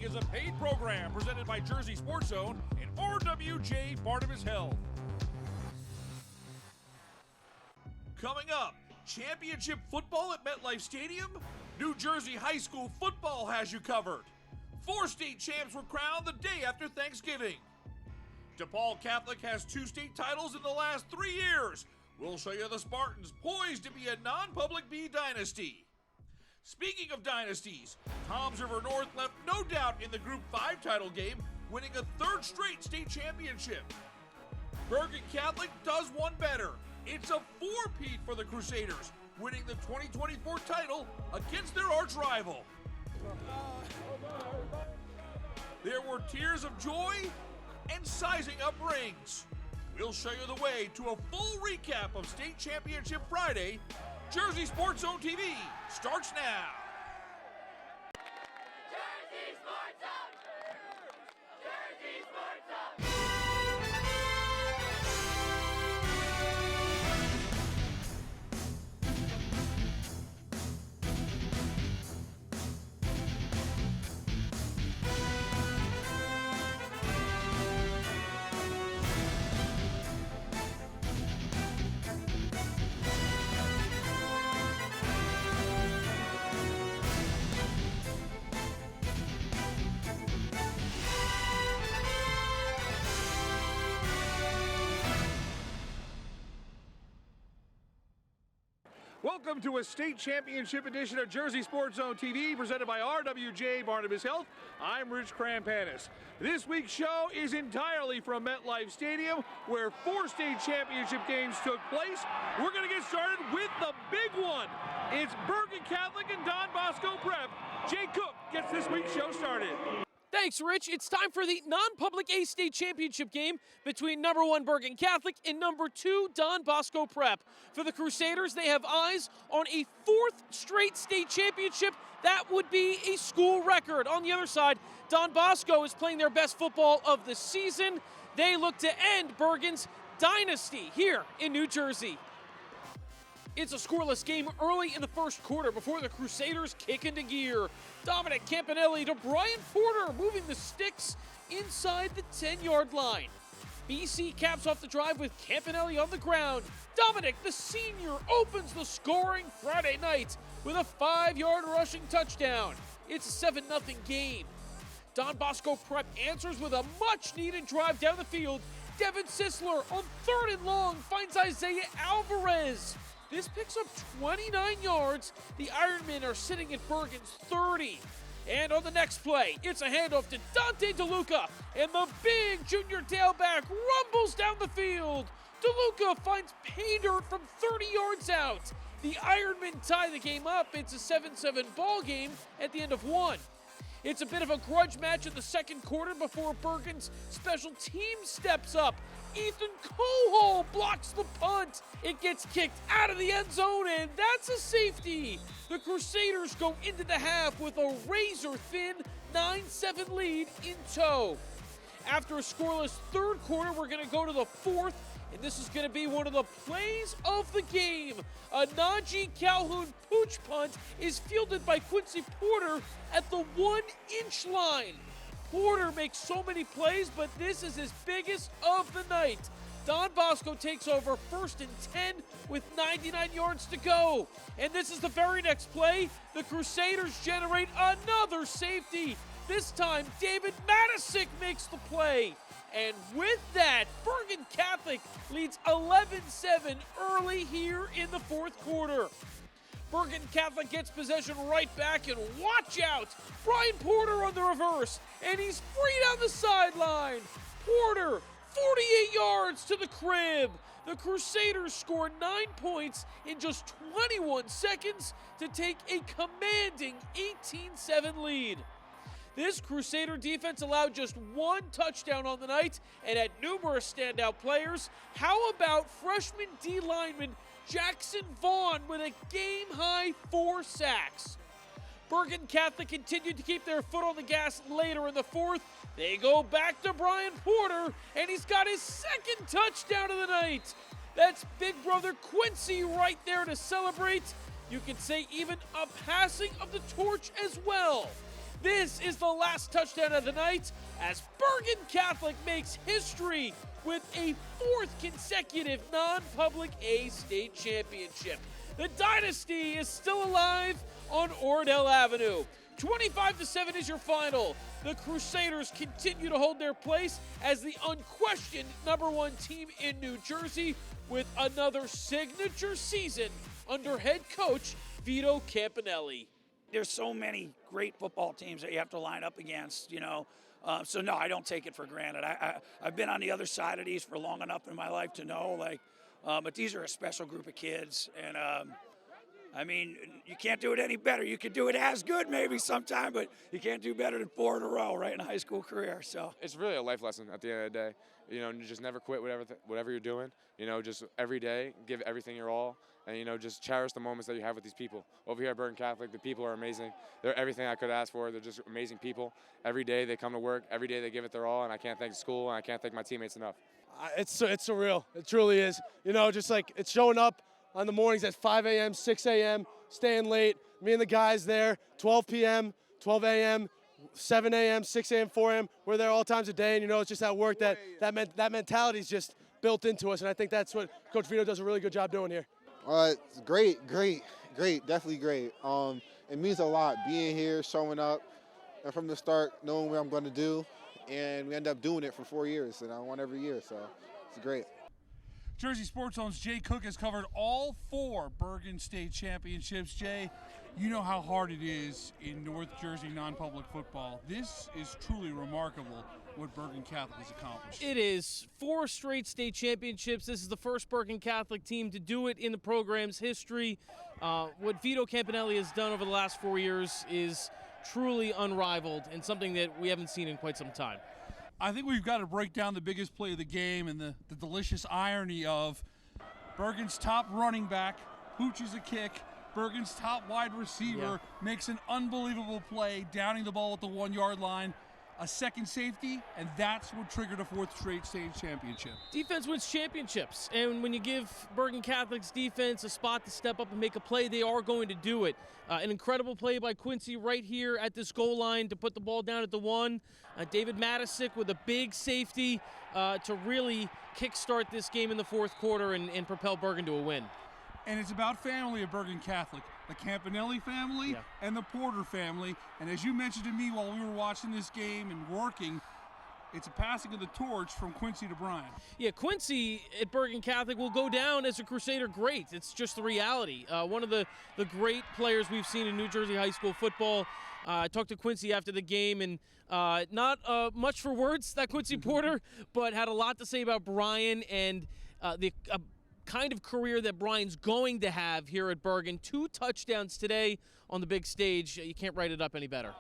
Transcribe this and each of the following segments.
Breastfeeding is a paid program presented by Jersey Sports Zone and RWJ Barnabas Health. Coming up, championship football at MetLife Stadium? New Jersey high school football has you covered. 4 state champs were crowned the day after Thanksgiving. DePaul Catholic has 2 state titles in the last 3 years. We'll show you the Spartans poised to be a non-public B dynasty. Speaking of dynasties, Toms River North left no doubt in the Group 5 title game, winning a 3rd straight state championship. Bergen Catholic does one better. It's a 4-peat for the Crusaders, winning the 2024 title against their arch rival. There were tears of joy and sizing up rings. We'll show you the way to a full recap of State Championship Friday. Jersey Sports Zone TV starts now. Jersey Sports Zone! Jersey Sports Zone! Welcome to a state championship edition of Jersey Sports Zone TV, presented by RWJ Barnabas Health. I'm Rich Krampanis. This week's show is entirely from MetLife Stadium, where 4 state championship games took place. We're going to get started with the big one. It's Bergen Catholic and Don Bosco Prep. Jay Cook gets this week's show started. Thanks, Rich. It's time for the non-public A-State championship game between number 1 Bergen Catholic and number 2 Don Bosco Prep. For the Crusaders, they have eyes on a 4th straight state championship. That would be a school record. On the other side, Don Bosco is playing their best football of the season. They look to end Bergen's dynasty here in New Jersey. It's a scoreless game early in the first quarter before the Crusaders kick into gear. Dominic Campanelli to Brian Porter, moving the sticks inside the 10-yard line. BC caps off the drive with Campanelli on the ground. Dominic, the senior, opens the scoring Friday night with a 5-yard rushing touchdown. It's a 7-0 game. Don Bosco Prep answers with a much-needed drive down the field. Devin Sisler on 3rd and long finds Isaiah Alvarez. This picks up 29 yards. The Ironmen are sitting at Bergen's 30. And on the next play, it's a handoff to Dante DeLuca. And the big junior tailback rumbles down the field. DeLuca finds pay dirt from 30 yards out. The Ironmen tie the game up. It's a 7-7 ball game at the end of 1. It's a bit of a grudge match in the second quarter before Bergen's special team steps up. Ethan Cohol blocks the punt. It gets kicked out of the end zone, and that's a safety. The Crusaders go into the half with a razor-thin 9-7 lead in tow. After a scoreless third quarter, we're going to go to the 4th, and this is going to be one of the plays of the game. A Najee Calhoun pooch punt is fielded by Quincy Porter at the 1-inch line. Porter makes so many plays, but this is his biggest of the night. Don Bosco takes over 1st and 10 with 99 yards to go. And this is the very next play. The Crusaders generate another safety. This time, David Matisic makes the play. And with that, Bergen Catholic leads 11-7 early here in the 4th quarter. Bergen Catholic gets possession right back, and watch out! Brian Porter on the reverse, and he's free down the sideline. Porter, 48 yards to the crib. The Crusaders score 9 points in just 21 seconds to take a commanding 18-7 lead. This Crusader defense allowed just 1 touchdown on the night and had numerous standout players. How about freshman D lineman Jackson Vaughn with a game-high 4 sacks? Bergen Catholic continued to keep their foot on the gas later in the 4th. They go back to Brian Porter, and he's got his 2nd touchdown of the night. That's big brother Quincy right there to celebrate. You could say even a passing of the torch as well. This is the last touchdown of the night as Bergen Catholic makes history with a 4th consecutive non-public A state championship. The dynasty is still alive on Oradell Avenue. 25-7 is your final. The Crusaders continue to hold their place as the unquestioned #1 team in New Jersey with another signature season under head coach Vito Campanelli. There's so many great football teams that you have to line up against, so no, I don't take it for granted. I've been on the other side of these for long enough in my life to know, but these are a special group of kids, and you can't do it any better. You could do it as good maybe sometime, but you can't do better than 4 in a row right in a high school career. So it's really a life lesson at the end of the day. Just never quit whatever you're doing. Just every day give everything your all, and just cherish the moments that you have with these people. Over here at Bergen Catholic, the people are amazing. They're everything I could ask for. They're just amazing people. Every day they come to work. Every day they give it their all, and I can't thank school and I can't thank my teammates enough. It's surreal. It truly is. Just like it's showing up on the mornings at 5 a.m., 6 a.m., staying late. Me and the guys there, 12 p.m., 12 a.m., 7 a.m., 6 a.m., 4 a.m. We're there all times a day, and it's just at work that mentality is just built into us, and I think that's what Coach Vito does a really good job doing here. It's great, definitely great. It means a lot being here, showing up, and from the start knowing what I'm going to do, and we end up doing it for 4 years, and I won every year, so it's great. Jersey Sports Zone's Jay Cook has covered all 4 Bergen State Championships. Jay, you know how hard it is in North Jersey non-public football. This is truly remarkable what Bergen Catholic has accomplished. It is 4 straight state championships. This is the first Bergen Catholic team to do it in the program's history. What Vito Campanelli has done over the last 4 years is truly unrivaled and something that we haven't seen in quite some time. I think we've got to break down the biggest play of the game and the delicious irony of Bergen's top running back pooches a kick. Bergen's top wide receiver makes an unbelievable play, downing the ball at the 1-yard line. A second safety, and that's what triggered a 4th straight state championship. Defense wins championships, and when you give Bergen Catholic's defense a spot to step up and make a play, they are going to do it. An incredible play by Quincy right here at this goal line to put the ball down at the 1. David Matisic with a big safety to really kickstart this game in the 4th quarter and propel Bergen to a win. And it's about family at Bergen Catholic. The Campanelli family and the Porter family. And as you mentioned to me while we were watching this game and working, it's a passing of the torch from Quincy to Brian. Yeah, Quincy at Bergen Catholic will go down as a Crusader great. It's just the reality. One of the great players we've seen in New Jersey high school football. I talked to Quincy after the game, and not much for words, that Quincy Porter, but had a lot to say about Brian and the kind of career that Brian's going to have here at Bergen. 2 touchdowns today on the big stage. You can't write it up any better.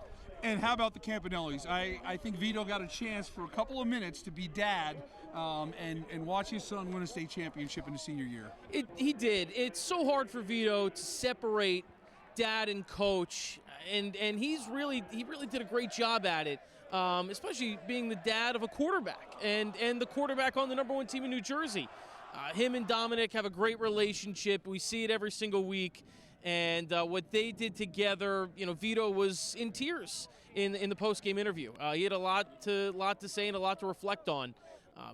And how about the Campanellis? I think Vito got a chance for a couple of minutes to be dad and watch his son win a state championship in his senior year. He did. It's so hard for Vito to separate dad and coach, and he really did a great job at it, especially being the dad of a quarterback and the quarterback on the #1 team in New Jersey. Him and Dominic have a great relationship. We see it every single week. And what they did together, Vito was in tears in the post-game interview. He had a lot to say and a lot to reflect on.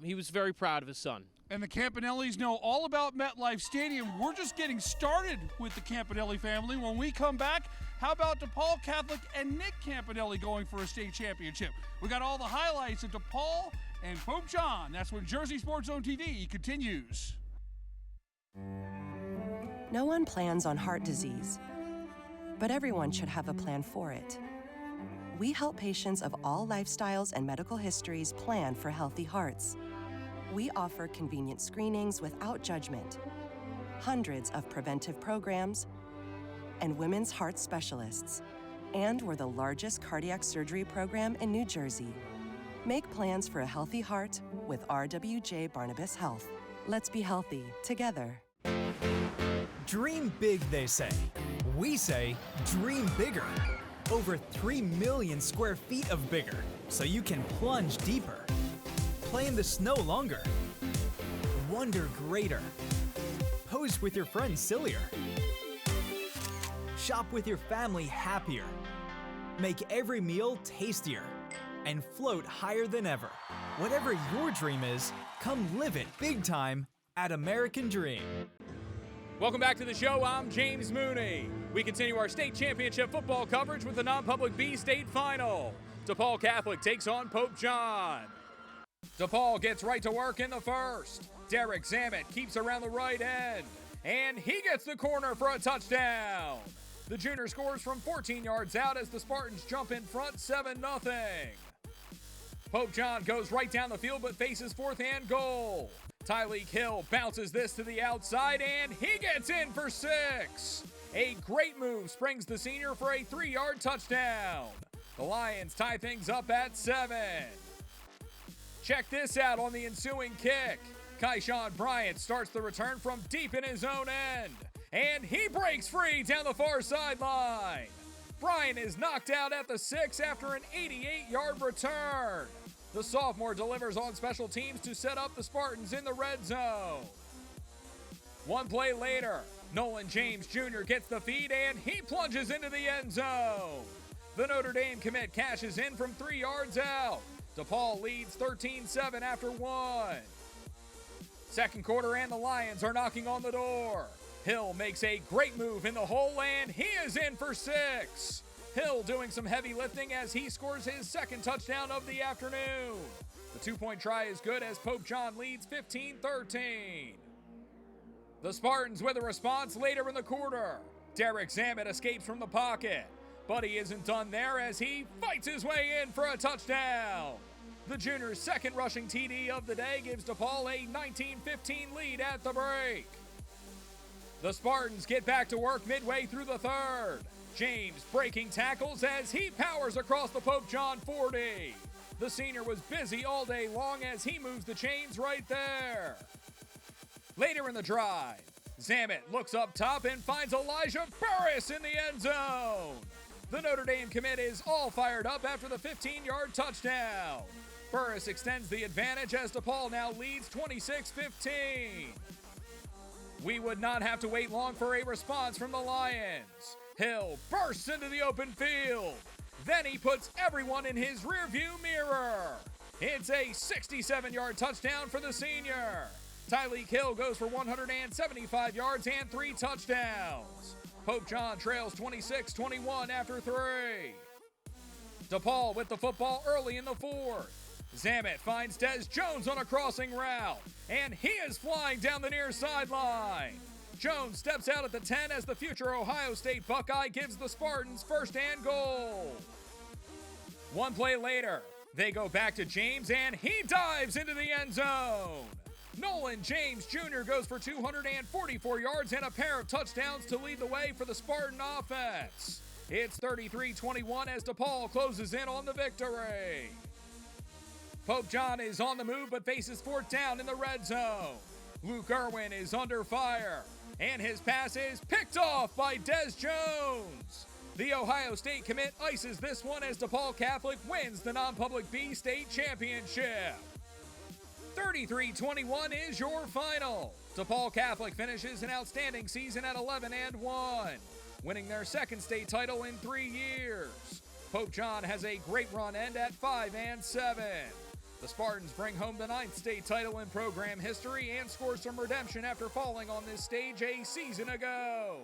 He was very proud of his son. And the Campanellis know all about MetLife Stadium. We're just getting started with the Campanelli family. When we come back, how about DePaul Catholic and Nick Campanelli going for a state championship? We got all the highlights of DePaul and Pope John. That's when Jersey Sports Zone TV continues. No one plans on heart disease, but everyone should have a plan for it. We help patients of all lifestyles and medical histories plan for healthy hearts. We offer convenient screenings without judgment, hundreds of preventive programs, and women's heart specialists. And we're the largest cardiac surgery program in New Jersey. Make plans for a healthy heart with RWJ Barnabas Health. Let's be healthy together. Dream big, they say. We say dream bigger. Over 3 million square feet of bigger, so you can plunge deeper. Play in the snow longer. Wonder greater. Pose with your friends sillier. Shop with your family happier. make every meal tastier, and float higher than ever. Whatever your dream is, come live it big time at American Dream. Welcome back to the show. I'm James Mooney. We continue our state championship football coverage with the non-public B state final. DePaul Catholic takes on Pope John. DePaul gets right to work in the first. Derek Zammit keeps around the right end, and he gets the corner for a touchdown. The junior scores from 14 yards out as the Spartans jump in front 7-0. Pope John goes right down the field but faces fourth and goal. Tyleek Hill bounces this to the outside and he gets in for 6. A great move springs the senior for a 3-yard touchdown. The Lions tie things up at 7. Check this out on the ensuing kick. Keyshawn Bryant starts the return from deep in his own end, and he breaks free down the far sideline. Bryant is knocked out at the 6 after an 88-yard return. The sophomore delivers on special teams to set up the Spartans in the red zone. One play later, Nolan James Jr. gets the feed and he plunges into the end zone. The Notre Dame commit cashes in from 3 yards out. DePaul leads 13-7 after 1. Second quarter and the Lions are knocking on the door. Hill makes a great move in the hole and he is in for 6. Hill doing some heavy lifting as he scores his second touchdown of the afternoon. The 2-point try is good as Pope John leads 15-13. The Spartans with a response later in the quarter. Derek Zammit escapes from the pocket, but he isn't done there as he fights his way in for a touchdown. The junior's second rushing TD of the day gives DePaul a 19-15 lead at the break. The Spartans get back to work midway through the third. James breaking tackles as he powers across the Pope John 40. The senior was busy all day long as he moves the chains right there. Later in the drive, Zammit looks up top and finds Elijah Burris in the end zone. The Notre Dame commit is all fired up after the 15-yard touchdown. Burris extends the advantage as DePaul now leads 26-15. We would not have to wait long for a response from the Lions. Hill bursts into the open field. Then he puts everyone in his rearview mirror. It's a 67-yard touchdown for the senior. Tyleek Hill goes for 175 yards and 3 touchdowns. Pope John trails 26-21 after 3. DePaul with the football early in the fourth. Zammit finds Des Jones on a crossing route, and he is flying down the near sideline. Jones steps out at the 10 as the future Ohio State Buckeye gives the Spartans first and goal. One play later, they go back to James, and he dives into the end zone. Nolan James Jr. goes for 244 yards and a pair of touchdowns to lead the way for the Spartan offense. It's 33-21 as DePaul closes in on the victory. Pope John is on the move but faces fourth down in the red zone. Luke Irwin is under fire, and his pass is picked off by Des Jones. The Ohio State commit ices this one as DePaul Catholic wins the non-public B state championship. 33-21 is your final. DePaul Catholic finishes an outstanding season at 11-1, winning their second state title in 3 years. Pope John has a great run end at 5-7. The Spartans bring home the 9th state title in program history and score some redemption after falling on this stage a season ago.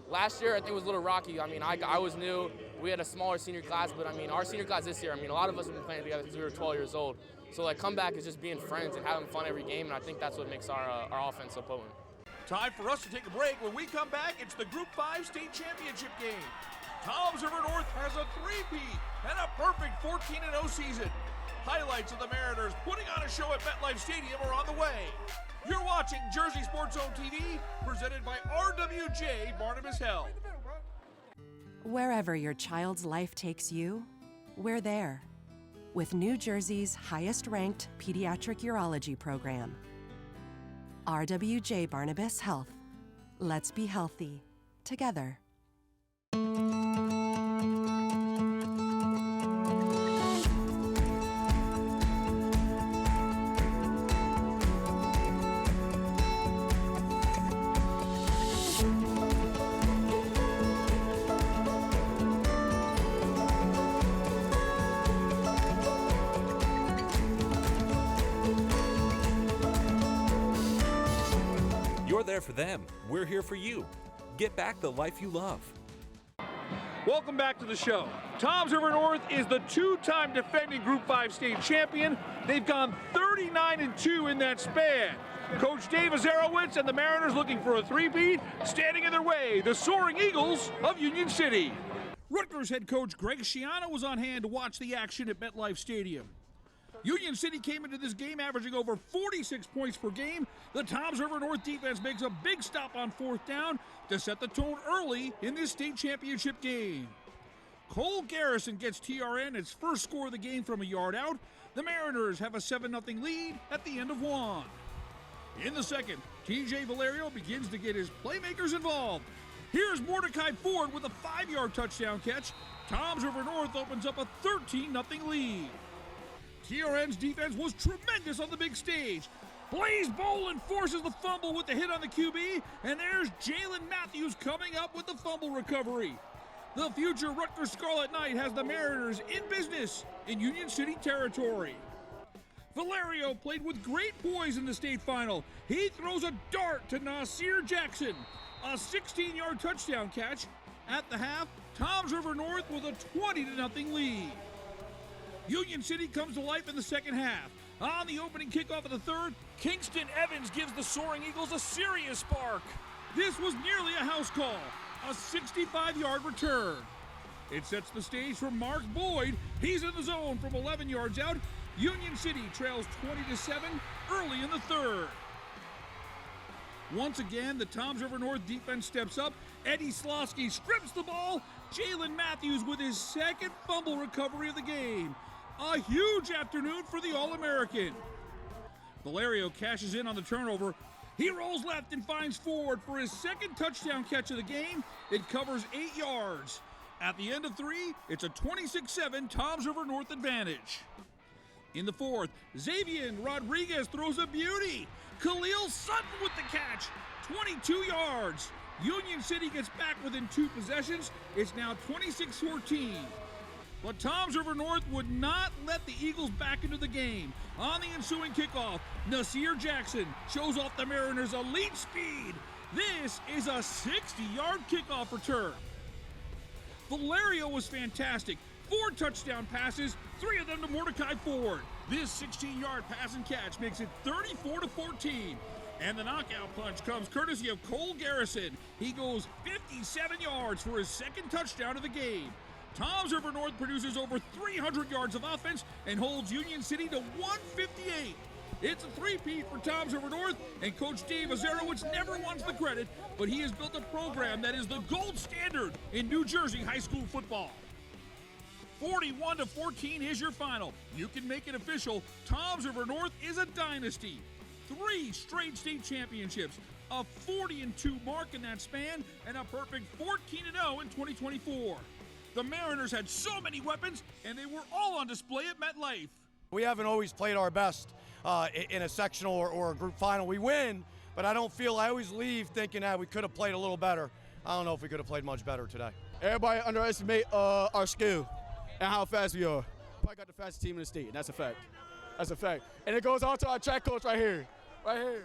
Last year, I think it was a little rocky. I was new. We had a smaller senior class, but our senior class this year, a lot of us have been playing together since we were 12 years old. So, comeback is just being friends and having fun every game, and I think that's what makes our offense so potent. Time for us to take a break. When we come back, it's the Group 5 state championship game. Toms River North has a three-peat and a perfect 14-0 season. Highlights of the Mariners putting on a show at MetLife Stadium are on the way. You're watching Jersey Sports Zone TV, presented by RWJ Barnabas Health. Wherever your child's life takes you, we're there. With New Jersey's highest-ranked pediatric urology program. RWJ Barnabas Health. Let's be healthy together. there for them, we're here for you. Get back the life you love. Welcome back to the show. Toms River North is the two-time defending Group 5 state champion. They've gone 39-2 in that span. Coach Dave Azarowitz and the Mariners looking for a three-peat, standing in their way, the Soaring Eagles of Union City. Rutgers head coach Greg Schiano was on hand to watch the action at MetLife Stadium. Union City came into this game averaging over 46 points per game. The Toms River North defense makes a big stop on 4th down to set the tone early in this state championship game. Cole Garrison gets TRN its first score of the game from a yard out. The Mariners have a 7-0 lead at the end of 1. In the second, TJ Valerio begins to get his playmakers involved. Here's Mordecai Ford with a 5-yard touchdown catch. Toms River North opens up a 13-0 lead. TRN's defense was tremendous on the big stage. Blaze Boland forces the fumble with the hit on the QB, and there's Jalen Matthews coming up with the fumble recovery. The future Rutgers Scarlet Knight has the Mariners in business in Union City territory. Valerio played with great poise in the state final. He throws a dart to Nasir Jackson, a 16-yard touchdown catch. At the half, Toms River North with a 20-0 lead. Union City comes to life in the second half. On the opening kickoff of the third, Kingston Evans gives the Soaring Eagles a serious spark. This was nearly a house call, a 65-yard return. It sets the stage for Mark Boyd. He's in the zone from 11 yards out. Union City trails 20-7 early in the third. Once again, the Toms River North defense steps up. Eddie Slosky strips the ball. Jalen Matthews with his second fumble recovery of the game. A huge afternoon for the All-American. Valerio cashes in on the turnover. He rolls left and finds Ford for his second touchdown catch of the game. It covers 8 yards. At the end of 3, it's a 26-7 Toms River North advantage. In the fourth, Xavier Rodriguez throws a beauty. Khalil Sutton with the catch, 22 yards. Union City gets back within 2 possessions. It's now 26-14. But Toms River North would not let the Eagles back into the game. On the ensuing kickoff, Nasir Jackson shows off the Mariners' elite speed. This is a 60-yard kickoff return. Valerio was fantastic. 4 touchdown passes, 3 of them to Mordecai Ford. This 16-yard pass and catch makes it 34-14. And the knockout punch comes courtesy of Cole Garrison. He goes 57 yards for his second touchdown of the game. Toms River North produces over 300 yards of offense and holds Union City to 158. It's a three-peat for Toms River North, and Coach Dave Azarowitz never wants the credit, but he has built a program that is the gold standard in New Jersey high school football. 41-14 is your final. You can make it official. Toms River North is a dynasty. 3 straight state championships, a 40-2 mark in that span, and a perfect 14-0 in 2024. The Mariners had so many weapons, and they were all on display at MetLife. We haven't always played our best in a sectional or a group final. We win, but I always leave thinking that we could have played a little better. I don't know if we could have played much better today. Everybody underestimate our skill and how fast we are. Probably got the fastest team in the state, and that's a fact. That's a fact. And it goes on to our track coach right here. Right here.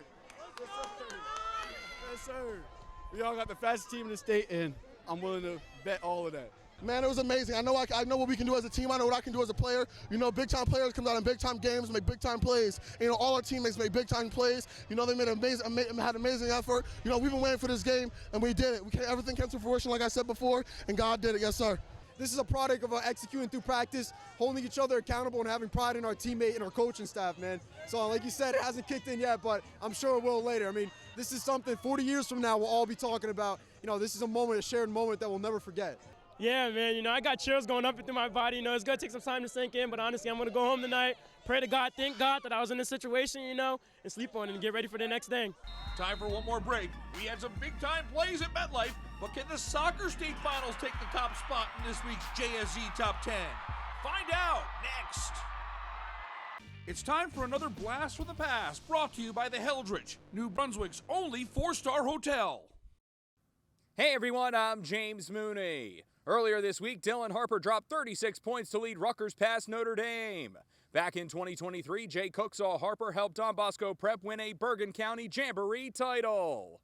Yes, sir. Yes, sir. We all got the fastest team in the state, and I'm willing to bet all of that. Man, it was amazing. I know what we can do as a team. I know what I can do as a player. You know, big-time players come out in big-time games, make big-time plays. You know, all our teammates make big-time plays. You know, they had amazing effort. You know, we've been waiting for this game, and we did it. Everything came to fruition, like I said before, and God did it. Yes, sir. This is a product of executing through practice, holding each other accountable, and having pride in our teammate and our coaching staff, man. So, like you said, it hasn't kicked in yet, but I'm sure it will later. I mean, this is something 40 years from now we'll all be talking about. You know, this is a shared moment that we'll never forget. Yeah, man, you know, I got chills going up and through my body. You know, it's going to take some time to sink in, but honestly, I'm going to go home tonight, pray to God, thank God that I was in this situation, you know, and sleep on it and get ready for the next day. Time for one more break. We had some big-time plays at MetLife, but can the soccer state finals take the top spot in this week's JSZ Top 10? Find out next. It's time for another Blast from the Past, brought to you by the Heldridge, New Brunswick's only 4-star hotel. Hey everyone, I'm James Mooney. Earlier this week, Dylan Harper dropped 36 points to lead Rutgers past Notre Dame. Back in 2023, Jay Cook saw Harper help Don Bosco Prep win a Bergen County Jamboree title.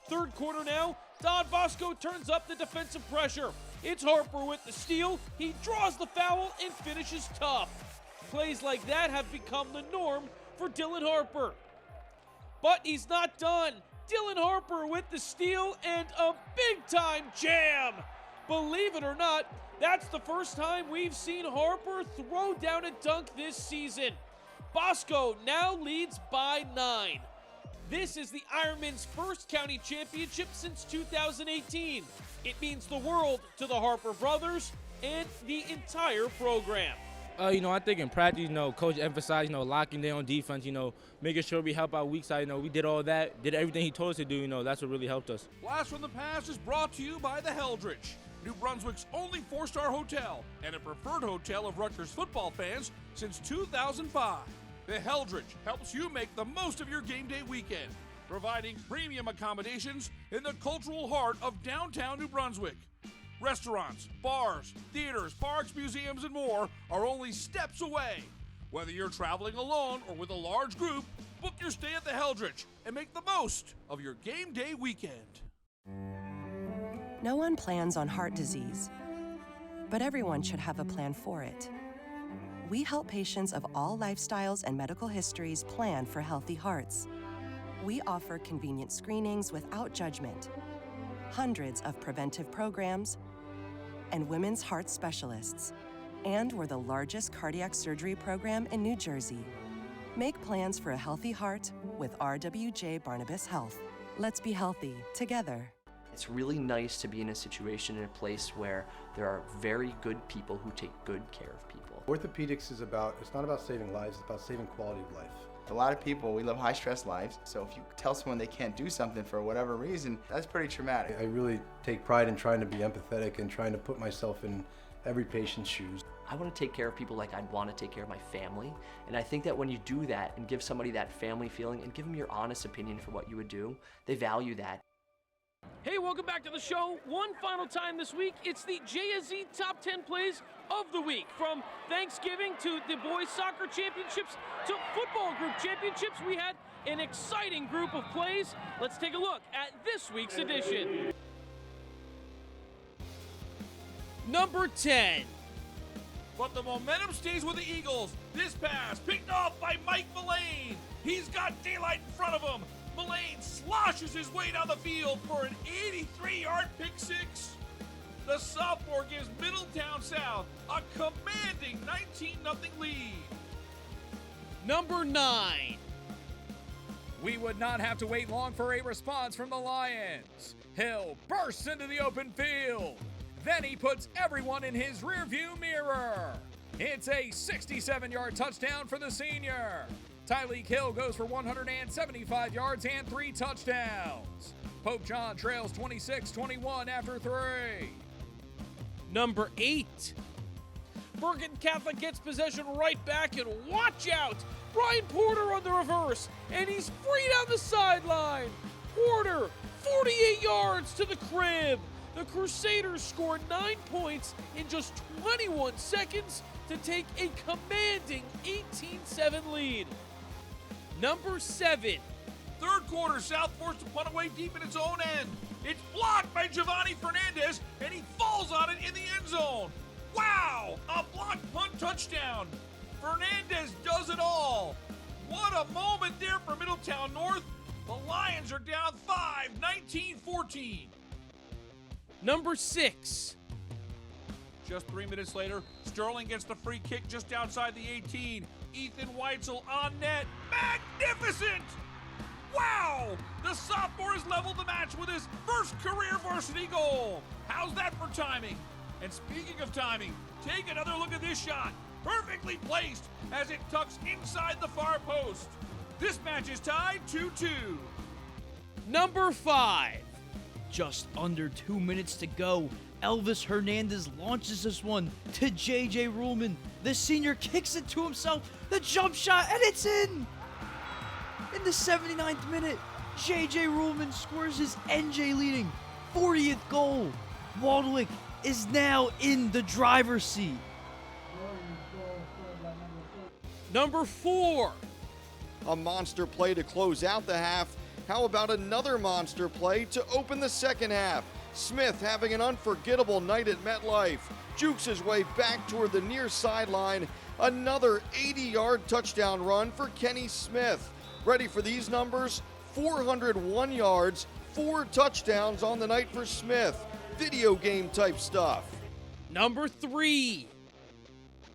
Third quarter now, Don Bosco turns up the defensive pressure. It's Harper with the steal. He draws the foul and finishes tough. Plays like that have become the norm for Dylan Harper. But he's not done. Dylan Harper with the steal and a big-time jam. Believe it or not, that's the first time we've seen Harper throw down a dunk this season. Bosco now leads by 9. This is the Ironmen's first county championship since 2018. It means the world to the Harper brothers and the entire program. I think in practice, Coach emphasized, locking down defense, making sure we help out weak side. We did all that, did everything he told us to do. That's what really helped us. Blast from the Past is brought to you by the Heldridge, New Brunswick's only 4-star hotel and a preferred hotel of Rutgers football fans since 2005. The Heldridge helps you make the most of your game day weekend, providing premium accommodations in the cultural heart of downtown New Brunswick. Restaurants, bars, theaters, parks, museums, and more are only steps away. Whether you're traveling alone or with a large group, book your stay at the Heldridge and make the most of your game day weekend. No one plans on heart disease, but everyone should have a plan for it. We help patients of all lifestyles and medical histories plan for healthy hearts. We offer convenient screenings without judgment, hundreds of preventive programs, and women's heart specialists. And we're the largest cardiac surgery program in New Jersey. Make plans for a healthy heart with RWJ Barnabas Health. Let's be healthy together. It's really nice to be in a situation, in a place where there are very good people who take good care of people. Orthopedics is it's not about saving lives, it's about saving quality of life. A lot of people, we live high-stress lives, so if you tell someone they can't do something for whatever reason, that's pretty traumatic. I really take pride in trying to be empathetic and trying to put myself in every patient's shoes. I want to take care of people like I'd want to take care of my family, and I think that when you do that and give somebody that family feeling and give them your honest opinion for what you would do, they value that. Hey, welcome back to the show. One final time this week, it's the JSZ Top 10 Plays of the Week. From Thanksgiving to the Boys Soccer Championships to Football Group Championships, we had an exciting group of plays. Let's take a look at this week's edition. Number 10. But the momentum stays with the Eagles. This pass picked off by Mike Mullane. He's got daylight in front of him. Mullane sloshes his way down the field for an 83-yard pick six. The sophomore gives Middletown South a commanding 19-0 lead. Number 9. We would not have to wait long for a response from the Lions. Hill bursts into the open field. Then he puts everyone in his rearview mirror. It's a 67-yard touchdown for the senior. Tyleek Hill goes for 175 yards and 3 touchdowns. Pope John trails 26-21 after 3. Number 8. Bergen Catholic gets possession right back, and watch out! Brian Porter on the reverse, and he's free down the sideline. Porter, 48 yards to the crib. The Crusaders score 9 points in just 21 seconds to take a commanding 18-7 lead. Number 7. Third quarter, South forced to punt away deep in its own end. It's blocked by Giovanni Fernandez, and he falls on it in the end zone. Wow! A blocked punt touchdown. Fernandez does it all. What a moment there for Middletown North. The Lions are down 5, 19-14. Number 6. Just 3 minutes later, Sterling gets the free kick just outside the 18. Ethan Weitzel on net. Magnificent! Wow! The sophomore has leveled the match with his first career varsity goal. How's that for timing? And speaking of timing, take another look at this shot. Perfectly placed as it tucks inside the far post. This match is tied 2-2. Number 5. Just under 2 minutes to go. Elvis Hernandez launches this one to J.J. Ruhlman. The senior kicks it to himself. The jump shot, and it's in! In the 79th minute, J.J. Ruhlman scores his NJ leading 40th goal. Waldwick is now in the driver's seat. Number 4. A monster play to close out the half How about another monster play to open the second half? Smith having an unforgettable night at MetLife. Jukes his way back toward the near sideline. Another 80-yard touchdown run for Kenny Smith. Ready for these numbers? 401 yards, 4 touchdowns on the night for Smith. Video game type stuff. Number 3.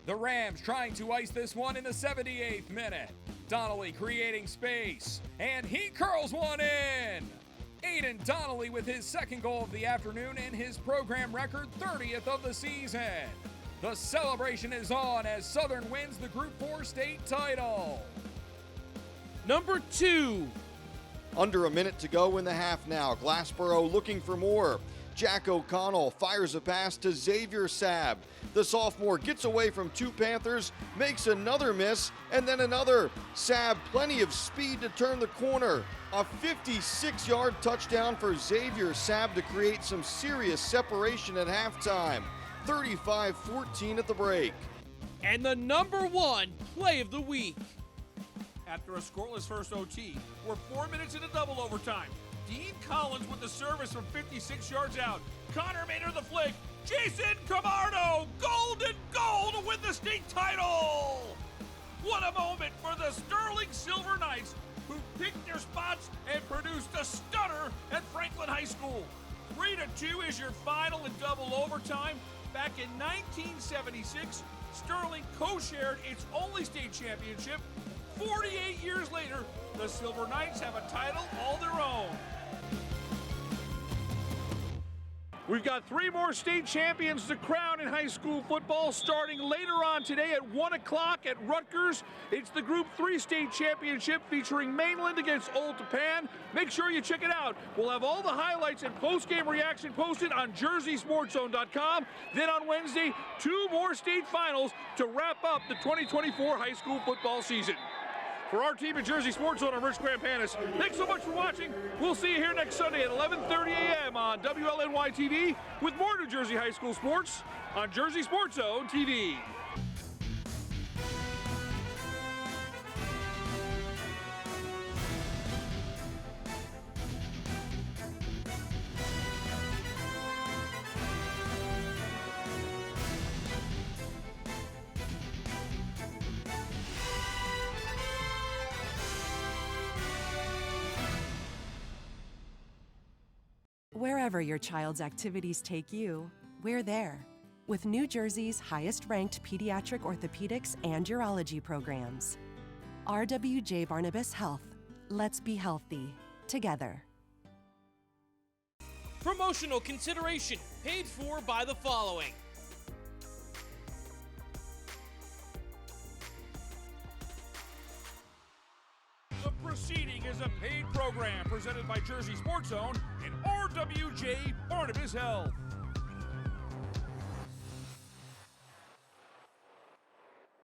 The Rams trying to ice this one in the 78th minute. Donnelly creating space, and he curls one in. Aiden Donnelly with his second goal of the afternoon and his program record 30th of the season. The celebration is on as Southern wins the Group 4 state title. Number 2. Under a minute to go in the half now. Glassboro looking for more. Jack O'Connell fires a pass to Xavier Sabb. The sophomore gets away from 2 Panthers, makes another miss, and then another. Sabb plenty of speed to turn the corner. A 56-yard touchdown for Xavier Sabb to create some serious separation at halftime. 35-14 at the break. And the number 1 play of the week. After a scoreless first OT, we're 4 minutes into double overtime. Dean Collins with the service from 56 yards out. Connor Maynard the flick. Jason Camardo, golden goal to win the state title. What a moment for the Sterling Silver Knights, who picked their spots and produced a stunner at Franklin High School. 3-2 is your final in double overtime. Back in 1976, Sterling co-shared its only state championship. 48 years later, the Silver Knights have a title all their own. We've got 3 more state champions to crown in high school football starting later on today at 1 o'clock at Rutgers. It's the Group 3 state championship featuring Mainland against Old Tapan. Make sure you check it out. We'll have all the highlights and post-game reaction posted on JerseySportsZone.com. Then on Wednesday, 2 more state finals to wrap up the 2024 high school football season. For our team at Jersey Sports Zone, I'm Rich Grampanis. Thanks so much for watching. We'll see you here next Sunday at 11:30 a.m. on WLNY TV with more New Jersey high school sports on Jersey Sports Zone TV. Wherever your child's activities take you, we're there. With New Jersey's highest-ranked pediatric orthopedics and urology programs. RWJ Barnabas Health. Let's be healthy. Together. Promotional consideration paid for by the following. The proceeding is a paid program presented by Jersey Sports Zone and RWJ Barnabas Health.